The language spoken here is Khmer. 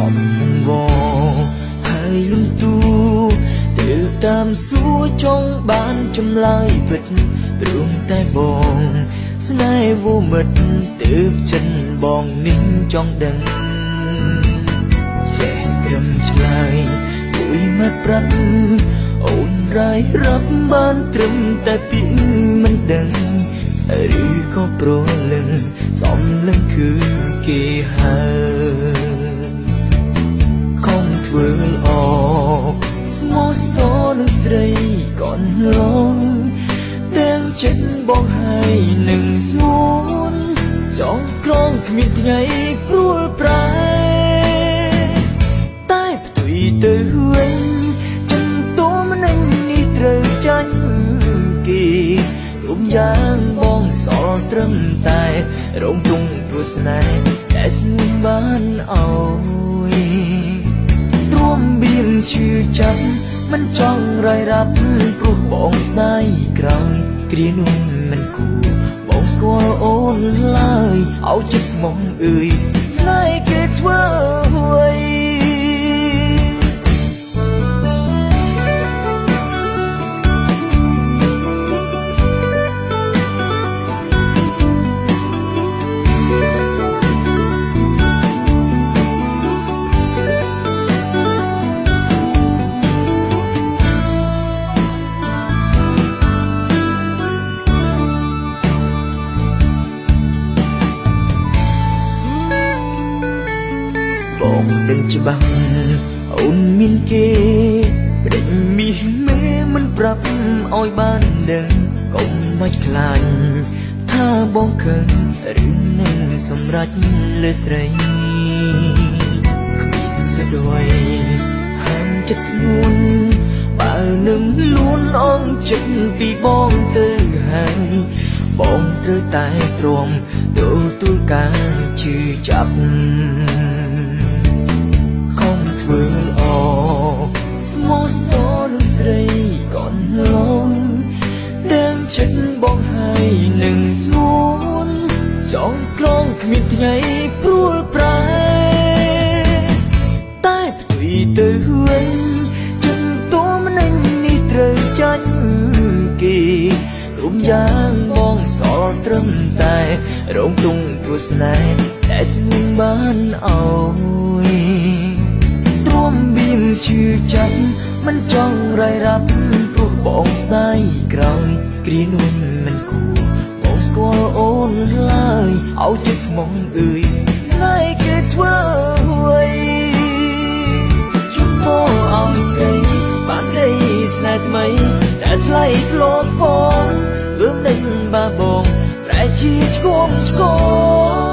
សំវហើយលំទូទៅតាមសួរចង់បានចម្លើយពិតព្រមតែបងស្នេហ៍វមិត្តទើបចិនបងនេះចង់ដឹងចេះត្រឹមឆ្លើយមួយមាត់ប្រាប់អូនរាយរាប់បានត្រឹមតែពាក្យមិនដឹងឬក៏ប្រលឹងសំលឹងគឺគេហើយខំធ្វើល្អស្មោះសរនឹងស្រីកូនឡងទាំងចិត្តបងហើយនឹងសួនចង់ក្រងគ្មានថ្ងៃព្រួលប្រែតែផ្ទុយទៅវិញចិនតួមិននេះត្រូវចាញ់គេរួមយ៉ាងបងសល់ត្រឹមតែរងទុំព្រោះស្នេហ៍តែស្ងួនបានអោយទ្រាំបៀងឈឺចាប់មិនចង់រយរាប់ព្រោះបងស្ដាយក្រោយគ្រានោះមិនគួរបងស្គាល់អូនឡើយឲ្យចិត្តស្មងអើយស្នេហ៍គេធ្វើអ្វីបងដឹងច្បាស់អូនមានគេព្រិញមីមេមិនប្រាប់ឲ្យបានដឹងកុំបាច់ខ្លាចថាបងខឹងឬនឹងសម្រេចលើស្រីគ្មានសេចក្ដីហាមចិត្តស្ងួនបើនឹងលួនអងចិត្តពីបងទៅហើយបងត្រូវតែទ្រាំទទួលការជឿចាប់ធ្វើល្អស្មោះសរនឹងស្រីកូនឡងទាំងចិត្តបងហើយនឹងស្ងួនចង់ក្រងគ្មានថ្ងៃព្រួលប្រែតែផ្ទុយទៅវិញចិនតួមិននេះត្រូវចាញ់គេរួមយ៉ាងបងសល់ត្រឹមតែរងទុំព្រោះស្នេហ៍តែស្ងួនបានអោយបៀងឈឺចាប់មិនចង់រយរាប់ព្រោះបងស្ដាយក្រោយគ្រានោះមិនគួរបងស្គាល់អូនឡើយឲ្យចិត្តស្មងអើយស្នេហ៍គេធ្វើអ្វីជូនបងឲ្យស្រីបានដីស្នេហ៍ថ្មីតែថ្លៃធ្លាប់ផងរឿងដេញបាបងប្រែជាឆ្គងឆ្គង